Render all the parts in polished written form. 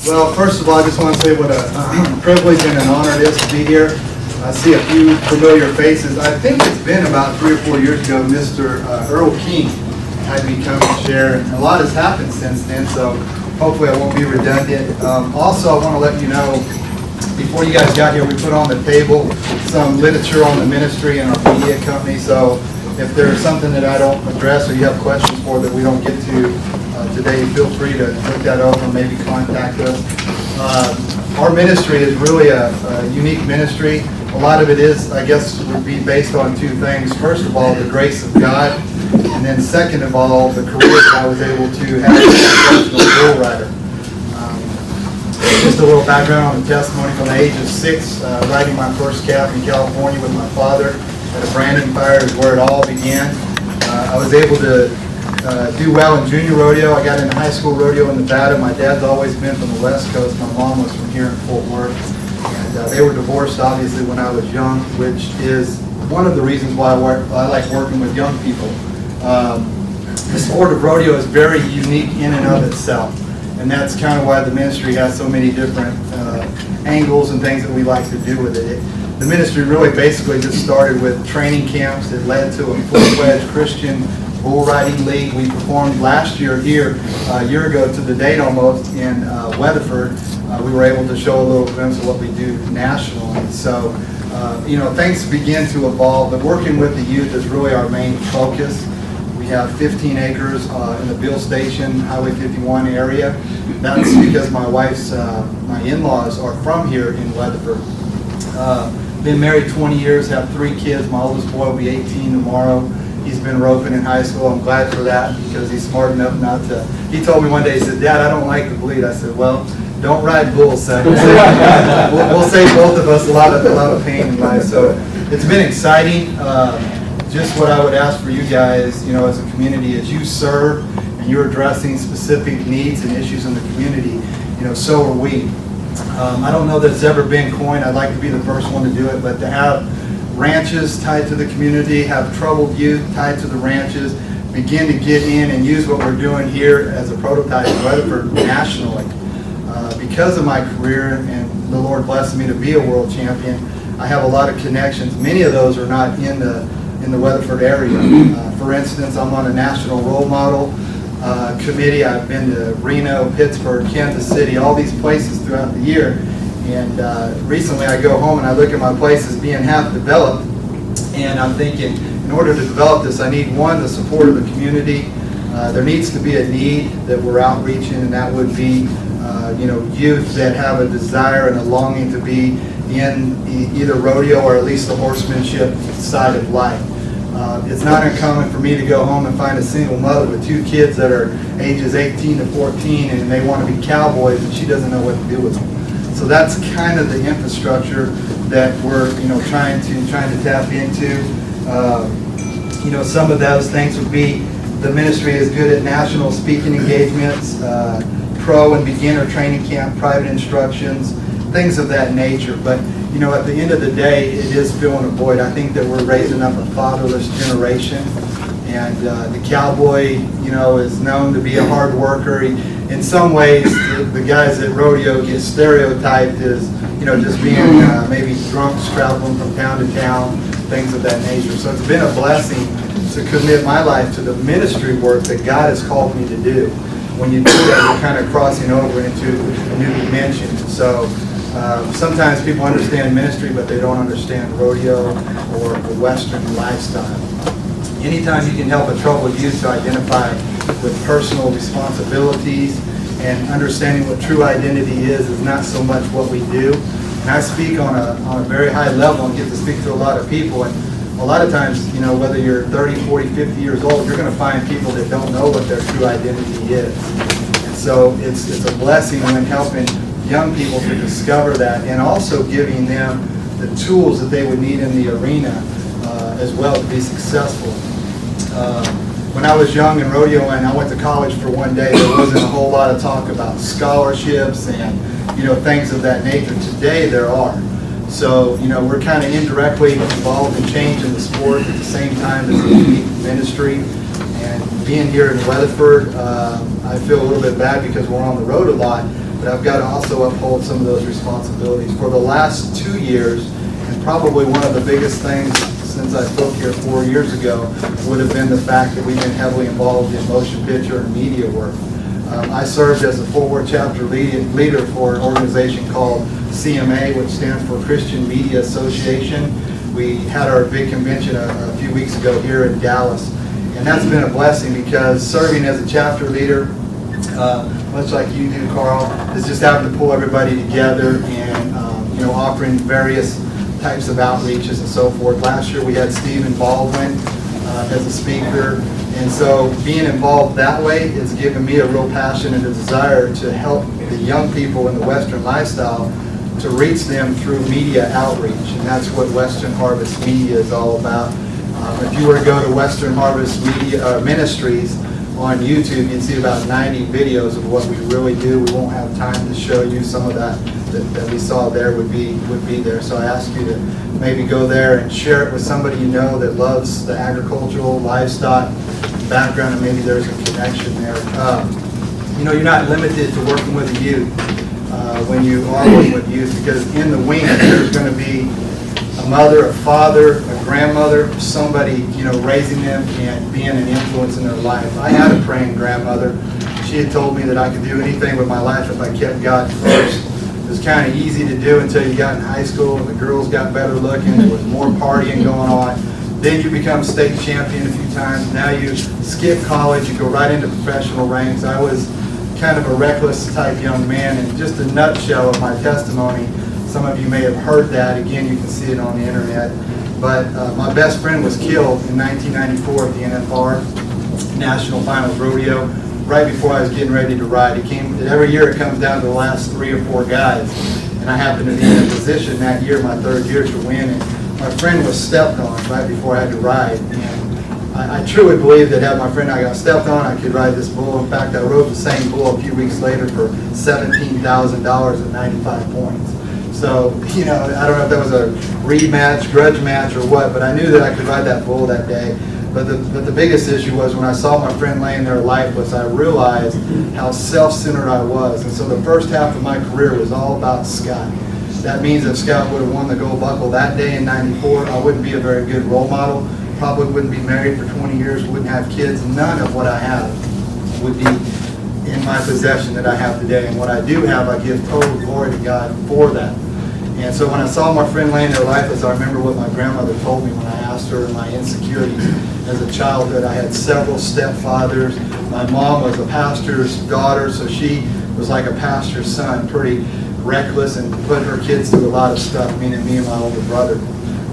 Well, first of all, I just want to say what a privilege and an honor it is to be here. I see a few familiar faces. I think it's been about 3 or 4 years ago, Mr. Earl King had me come and share, and a lot has happened since then, so hopefully I won't be redundant. Also, I want to let you know, before you guys got here, we put on the table some literature on the ministry and our media company, so if there's something that I don't address or you have questions for that we don't get to today, feel free to look that over, maybe contact us. Our ministry is really a unique ministry. A lot of it is, I guess, would be based on two things. First of all, the grace of God, and then second of all, the career that I was able to have as a professional bull rider. Just a little background on the testimony. From the age of 6, riding my first calf in California with my father at a branding fire is where it all began. I was able to do well in junior rodeo. I got into high school rodeo in Nevada. My dad's always been from the West Coast. My mom was from here in Fort Worth. And they were divorced, obviously, when I was young, which is one of the reasons why I like working with young people. The sport of rodeo is very unique in and of itself. And that's kind of why the ministry has so many different angles and things that we like to do with it. The ministry really basically just started with training camps that led to a full-fledged Christian bull riding league. We performed last year here, a year ago to the date almost, in Wetherford. We were able to show a little glimpse of what we do nationally. So, things begin to evolve, but working with the youth is really our main focus. We have 15 acres in the Bill Station, Highway 51 area. That's because my wife's, my in-laws are from here in Weatherford. Been married 20 years, have 3 kids. My oldest boy will be 18 tomorrow. He's been roping in high school. I'm glad for that because he's smart enough not to. He told me one day, he said, "Dad, I don't like to bleed." I said, "Well, don't ride bulls, son." We'll save both of us a lot of pain in life. So it's been exciting. Just what I would ask for you guys, as a community, as you serve and you're addressing specific needs and issues in the community, so are we. I don't know that it's ever been coined. I'd like to be the first one to do it, but to have ranches tied to the community, have troubled youth tied to the ranches, begin to get in and use what we're doing here as a prototype in Weatherford nationally. Because of my career and the Lord blessed me to be a world champion, I have a lot of connections. Many of those are not in the Weatherford area. For instance, I'm on a national role model committee. I've been to Reno, Pittsburgh, Kansas City, all these places throughout the year. And recently I go home and I look at my places being half developed, and I'm thinking, in order to develop this, I need, one, the support of the community. There needs to be a need that we're outreaching, and that would be youth that have a desire and a longing to be in either rodeo or at least the horsemanship side of life. It's not uncommon for me to go home and find a single mother with 2 kids that are ages 18 to 14 and they want to be cowboys and she doesn't know what to do with them. So that's kind of the infrastructure that we're trying to tap into. Some of those things would be the ministry is good at national speaking engagements, pro and beginner training camp, private instructions, things of that nature. But at the end of the day, it is filling a void. I think that we're raising up a fatherless generation, and the cowboy, is known to be a hard worker. In some ways, the guys at rodeo get stereotyped as, just being maybe drunks traveling from town to town, things of that nature. So it's been a blessing to commit my life to the ministry work that God has called me to do. When you do that, you're kind of crossing over into a new dimension. So sometimes people understand ministry, but they don't understand rodeo or the Western lifestyle. Anytime you can help a troubled youth to identify with personal responsibilities and understanding what true identity is not so much what we do. And I speak on a very high level and get to speak to a lot of people. And a lot of times, whether you're 30, 40, 50 years old, you're going to find people that don't know what their true identity is. And so it's a blessing when helping young people to discover that and also giving them the tools that they would need in the arena as well to be successful. When I was young and rodeoing, I went to college for one day. There wasn't a whole lot of talk about scholarships and things of that nature. Today there are. So we're kind of indirectly involved in changing the sport at the same time as the unique ministry. And being here in Weatherford, I feel a little bit bad because we're on the road a lot. but I've got to also uphold some of those responsibilities. For the last 2 years, and probably one of the biggest things since I spoke here 4 years ago would have been the fact that we've been heavily involved in motion picture and media work. I served as a Fort Worth chapter leader for an organization called CMA, which stands for Christian Media Association. We had our big convention a few weeks ago here in Dallas, and that's been a blessing because serving as a chapter leader, much like you do, Carl, is just having to pull everybody together and offering various types of outreaches and so forth. Last year we had Stephen Baldwin as a speaker, and so being involved that way has given me a real passion and a desire to help the young people in the Western lifestyle to reach them through media outreach, and that's what Western Harvest Media is all about. If you were to go to Western Harvest Media Ministries on YouTube, you'd see about 90 videos of what we really do. We won't have time to show you. Some of that we saw there would be there. So I ask you to maybe go there and share it with somebody you know that loves the agricultural, livestock background, and maybe there's a connection there. You're not limited to working with the youth when you are working with youth, because in the wing there's going to be a mother, a father, a grandmother, somebody, raising them and being an influence in their life. I had a praying grandmother. She had told me that I could do anything with my life if I kept God first. It was kind of easy to do until you got in high school and the girls got better looking. There was more partying going on. Then you become state champion a few times. Now you skip college, you go right into professional ranks. I was kind of a reckless type young man, and just a nutshell of my testimony. Some of you may have heard that. Again, you can see it on the internet. But my best friend was killed in 1994 at the NFR National Finals Rodeo, right before I was getting ready to ride. Every year it comes down to the last 3 or 4 guys, and I happened to be in a position that year, my 3rd year, to win. And my friend was stepped on right before I had to ride. And I truly believe that had my friend and I got stepped on, I could ride this bull. In fact, I rode the same bull a few weeks later for $17,000 at 95 points. So, I don't know if that was a rematch, grudge match, or what, but I knew that I could ride that bull that day. But the biggest issue was when I saw my friend laying there lifeless, I realized how self-centered I was. And so the first half of my career was all about Scott. That means if Scott would have won the gold buckle that day in '94, I wouldn't be a very good role model. Probably wouldn't be married for 20 years, wouldn't have kids. None of what I have would be in my possession that I have today. And what I do have, I give total glory to God for that. And so when I saw my friend laying there lifeless, I remember what my grandmother told me when I asked her my insecurities. As a childhood, I had several stepfathers. My mom was a pastor's daughter, so she was like a pastor's son, pretty reckless, and put her kids through a lot of stuff, meaning me and my older brother.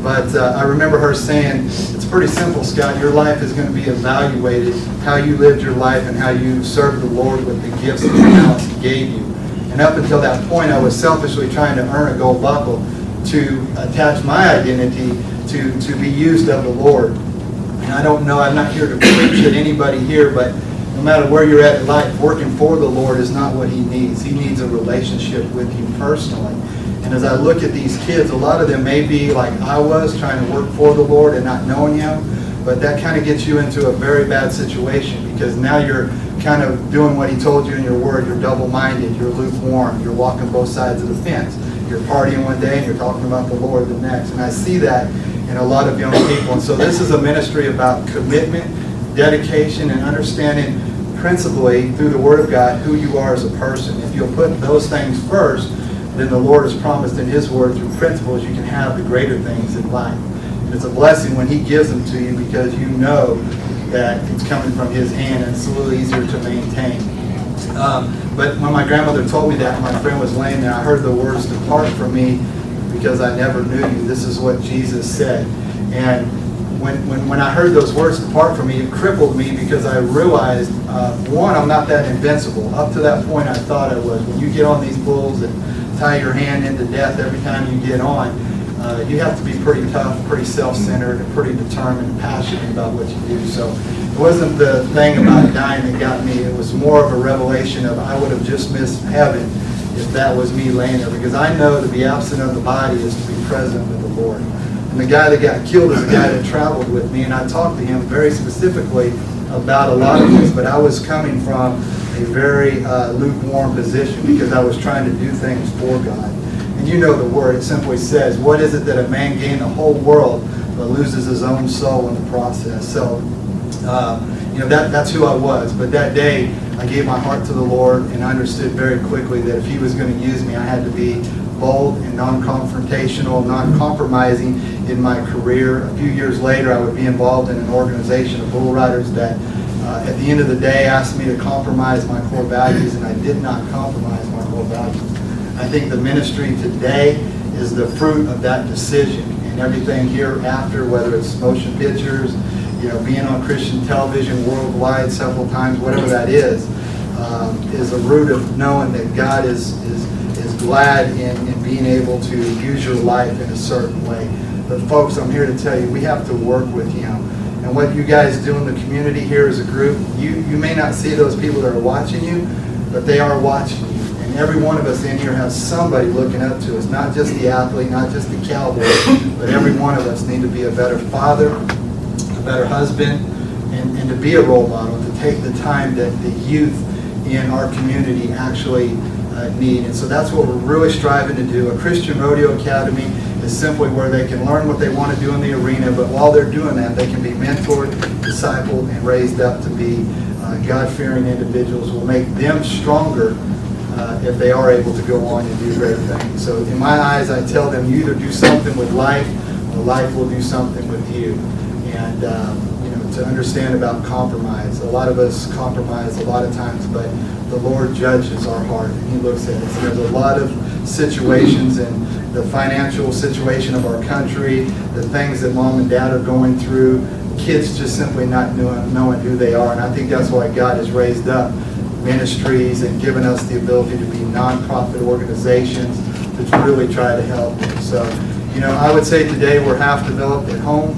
But I remember her saying, it's pretty simple, Scott. Your life is going to be evaluated, how you lived your life and how you served the Lord with the gifts and talents He gave you. And up until that point, I was selfishly trying to earn a gold buckle to attach my identity to be used of the Lord. And I don't know, I'm not here to preach at anybody here, but no matter where you're at in life, working for the Lord is not what He needs. He needs a relationship with you personally. And as I look at these kids, a lot of them may be like I was, trying to work for the Lord and not knowing Him, but that kind of gets you into a very bad situation, because now you're kind of doing what He told you in your word. You're double-minded, you're lukewarm, you're walking both sides of the fence. You're partying one day and you're talking about the Lord the next. And I see that in a lot of young people. And so this is a ministry about commitment, dedication, and understanding principally through the Word of God who you are as a person. If you'll put those things first, then the Lord has promised in His Word through principles you can have the greater things in life. And it's a blessing when He gives them to you, because you know that it's coming from His hand and it's a little easier to maintain. But when my grandmother told me that, and my friend was laying there, I heard the words, "Depart from me, because I never knew you." This is what Jesus said. And when I heard those words, "Depart from me," it crippled me, because I realized, one, I'm not that invincible. Up to that point, I thought I was. When you get on these bulls and tie your hand into death every time you get on, you have to be pretty tough, pretty self-centered, and pretty determined and passionate about what you do. So it wasn't the thing about dying that got me. It was more of a revelation of I would have just missed heaven if that was me laying there, because I know to be absent of the body is to be present with the Lord. And the guy that got killed is a guy that traveled with me, and I talked to him very specifically about a lot of this, but I was coming from a very lukewarm position because I was trying to do things for God. And you know the word, it simply says, what is it that a man gain the whole world but loses his own soul in the process? So, that's who I was. But that day, I gave my heart to the Lord and I understood very quickly that if He was going to use me, I had to be bold and non-confrontational, non-compromising in my career. A few years later, I would be involved in an organization of bull riders that at the end of the day asked me to compromise my core values, and I did not compromise my core values. I think the ministry today is the fruit of that decision, and everything hereafter, whether it's motion pictures, being on Christian television worldwide several times, whatever that is a root of knowing that God is glad in being able to use your life in a certain way. But folks, I'm here to tell you, we have to work with Him. And what you guys do in the community here as a group, you may not see those people that are watching you, but they are watching you. And every one of us in here has somebody looking up to us, not just the athlete, not just the cowboy, but every one of us need to be a better father, a better husband, and to be a role model, to take the time that the youth in our community actually need. And so that's what we're really striving to do. A Christian Rodeo Academy is simply where they can learn what they want to do in the arena, but while they're doing that, they can be mentored, discipled, and raised up to be God-fearing individuals. Will make them stronger if they are able to go on and do great things. So in my eyes, I tell them, you either do something with life, or life will do something with you. And to understand about compromise. A lot of us compromise a lot of times, but the Lord judges our heart, and He looks at us. There's a lot of situations in the financial situation of our country, the things that mom and dad are going through, kids just simply not knowing who they are. And I think that's why God has raised up ministries and given us the ability to be nonprofit organizations to really try to help them. So, I would say today we're half developed at home.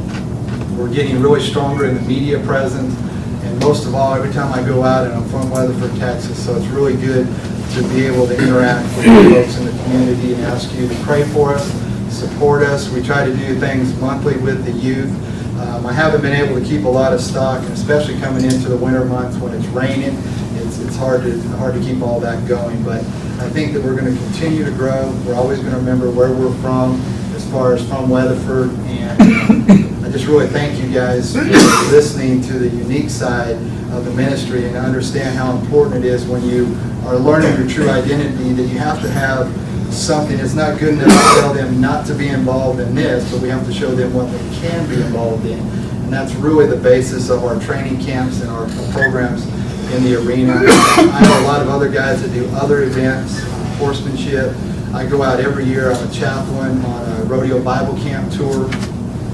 We're getting really stronger in the media presence. And most of all, every time I go out, and I'm from Wetherford, Texas, so it's really good to be able to interact with the folks in the community and ask you to pray for us, support us. We try to do things monthly with the youth. I haven't been able to keep a lot of stock, and especially coming into the winter months when it's raining, it's hard to keep all that going. But I think that we're going to continue to grow. We're always going to remember where we're from, as far as from Weatherford, and I just really thank you guys for listening to the unique side of the ministry and understand how important it is when you are learning your true identity, that you have to have something. It's not good enough to tell them not to be involved in this, but we have to show them what they can be involved in. And that's really the basis of our training camps and our programs in the arena. I know a lot of other guys that do other events, horsemanship. I go out every year. I'm a chaplain on a rodeo Bible camp tour.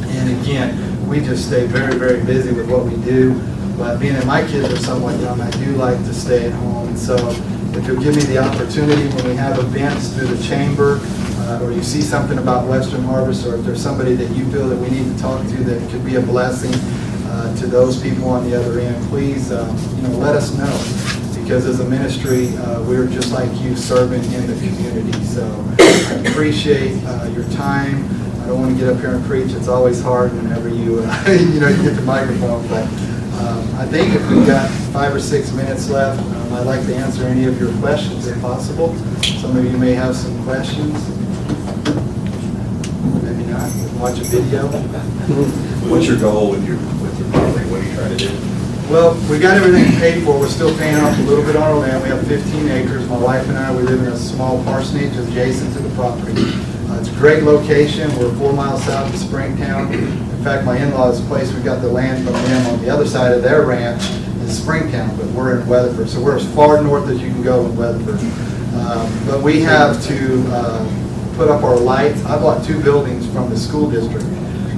And again, we just stay very, very busy with what we do. But being that my kids are somewhat young, I do like to stay at home. And so if you'll give me the opportunity when we have events through the chamber, or you see something about Western Harvest, or if there's somebody that you feel that we need to talk to that could be a blessing to those people on the other end, please let us know. Because as a ministry, we're just like you, serving in the community. So I appreciate your time. I don't want to get up here and preach. It's always hard whenever you you get the microphone. But I think if we've got 5 or 6 minutes left, I'd like to answer any of your questions if possible. Some of you may have some questions. Maybe not. Watch a video. What's your goal with your property? What are you trying to do? Well, we got everything paid for. We're still paying off a little bit on our land. We have 15 acres. My wife and I, we live in a small parsonage adjacent to the property. It's a great location. We're 4 miles south of Springtown. In fact, my in-laws' place, we got the land from them on the other side of their ranch is Springtown, but we're in Weatherford. So we're as far north as you can go in Weatherford. But we have to put up our lights. I bought 2 buildings from the school district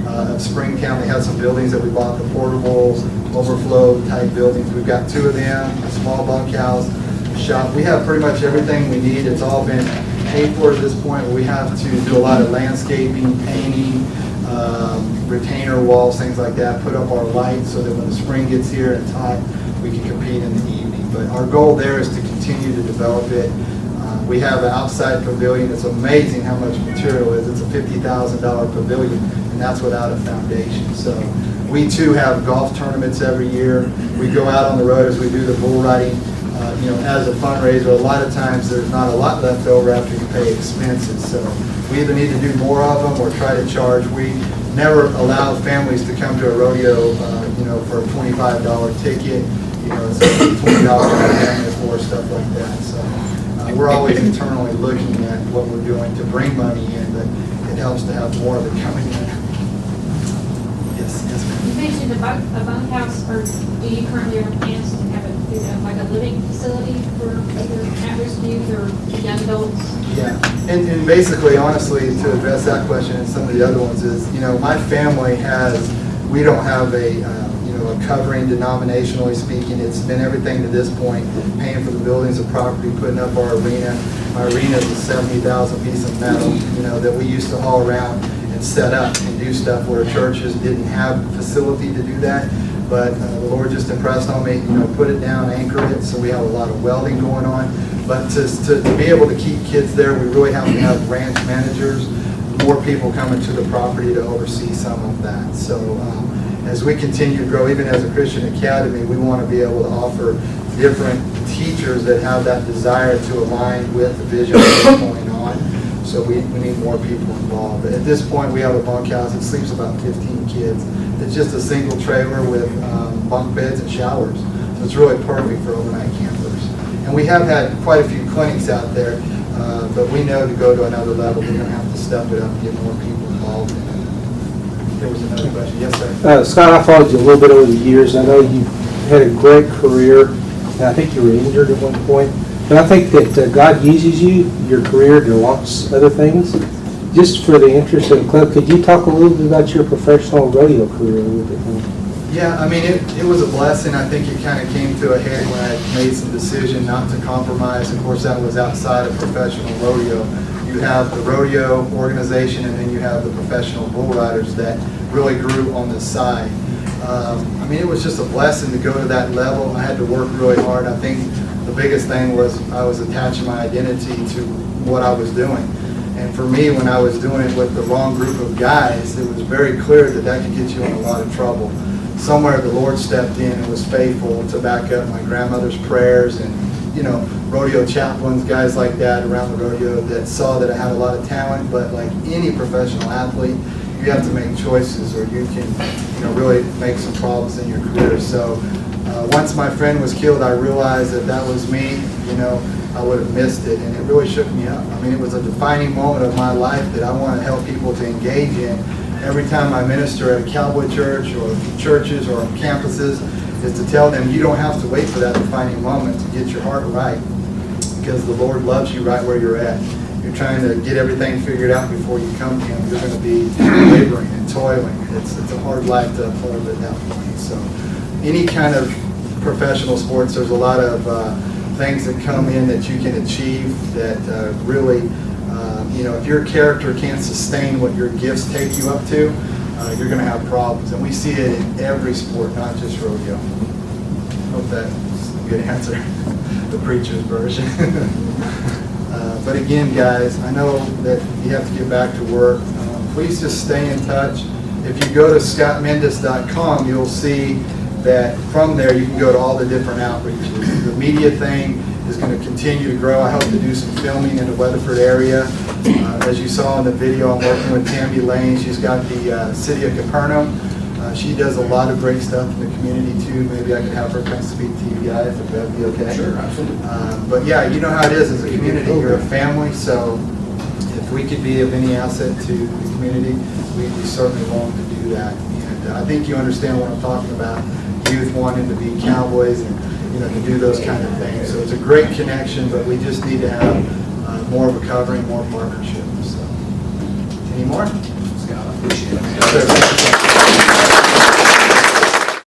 of Springtown. They had some buildings that we bought, the portable overflow type buildings. We've got 2 of them, a small bunkhouse, a shop. We have pretty much everything we need. It's all been paid for at this point. We have to do a lot of landscaping, painting, retainer walls, things like that, put up our lights so that when the spring gets here and it's hot, we can compete in the evening. But our goal there is to continue to develop it. We have an outside pavilion. It's amazing how much material is. It's a $50,000 pavilion, and that's without a foundation. So we too have golf tournaments every year. We go out on the road as we do the bull riding as a fundraiser, a lot of times there's not a lot left over after you pay expenses. So we either need to do more of them or try to charge. We never allow families to come to a rodeo, for a $25 ticket. It's $20 family for stuff like that. So we're always internally looking at what we're doing to bring money in, but it helps to have more of it coming in. Yes, ma'am. You mentioned a bunkhouse, or do you currently have plans to have like a living facility for either at-risk youth or young adults? Yeah, and basically, honestly, to address that question and some of the other ones is, my family we don't have a covering denominationally speaking. It's been everything to this point, paying for the buildings and property, putting up our arena. My arena is a 70,000 piece of metal, that we used to haul around and set up and do stuff where churches didn't have the facility to do that. But the Lord just impressed on me, put it down, anchor it, so we have a lot of welding going on. But to be able to keep kids there, we really have to have ranch managers, more people coming to the property to oversee some of that. So as we continue to grow, even as a Christian academy, we want to be able to offer different teachers that have that desire to align with the vision of what's going on. So we need more people involved. But at this point, we have a bunkhouse. It sleeps about 15 kids. It's just a single trailer with bunk beds and showers. So it's really perfect for overnight campers. And we have had quite a few clinics out there, but we know to go to another level, we're going to have to step it up and get more people involved in it. There was another question. Yes, sir. Scott, I followed you a little bit over the years. I know you had a great career, and I think you were injured at one point. But I think that God uses you, your career, to launch other things. Just for the interest of the club, could you talk a little bit about your professional rodeo career a little bit? Yeah, I mean, it was a blessing. I think it kind of came to a head when I made some decision not to compromise. Of course, that was outside of professional rodeo. You have the rodeo organization, and then you have the professional bull riders that really grew on the side. I mean, it was just a blessing to go to that level. I had to work really hard. I think the biggest thing was I was attaching my identity to what I was doing. And for me, when I was doing it with the wrong group of guys, it was very clear that that could get you in a lot of trouble. Somewhere the Lord stepped in and was faithful to back up my grandmother's prayers and, rodeo chaplains, guys like that around the rodeo that saw that I had a lot of talent. But like any professional athlete, you have to make choices or you can, really make some problems in your career. So once my friend was killed, I realized that that was me, I would have missed it, and it really shook me up. I mean, it was a defining moment of my life that I want to help people to engage in. Every time I minister at a cowboy church or churches or on campuses, is to tell them you don't have to wait for that defining moment to get your heart right, because the Lord loves you right where you're at. You're trying to get everything figured out before you come to Him. You're going to be laboring and toiling. It's a hard life to uphold at that point. So any kind of professional sports, there's a lot of things that come in that you can achieve that really, if your character can't sustain what your gifts take you up to, you're going to have problems. And we see it in every sport, not just rodeo. Hope that's a good answer, the preacher's version. But again, guys, I know that you have to get back to work. Please just stay in touch. If you go to scottmendes.com, you'll see that from there you can go to all the different outreaches. The media thing is going to continue to grow. I hope to do some filming in the Weatherford area. As you saw in the video, I'm working with Tammy Lane. She's got the City of Capernaum. She does a lot of great stuff in the community too. Maybe I could have her come speak to you guys if that'd be okay. Sure, absolutely. But yeah, you know how it is as a community. You're a family, so if we could be of any asset to the community, we certainly want to do that. And I think you understand what I'm talking about. Youth wanting to be cowboys and to do those kind of things. So it's a great connection, but we just need to have more of a covering, more partnership. So, any more? Scott, I appreciate it. Yes, sir.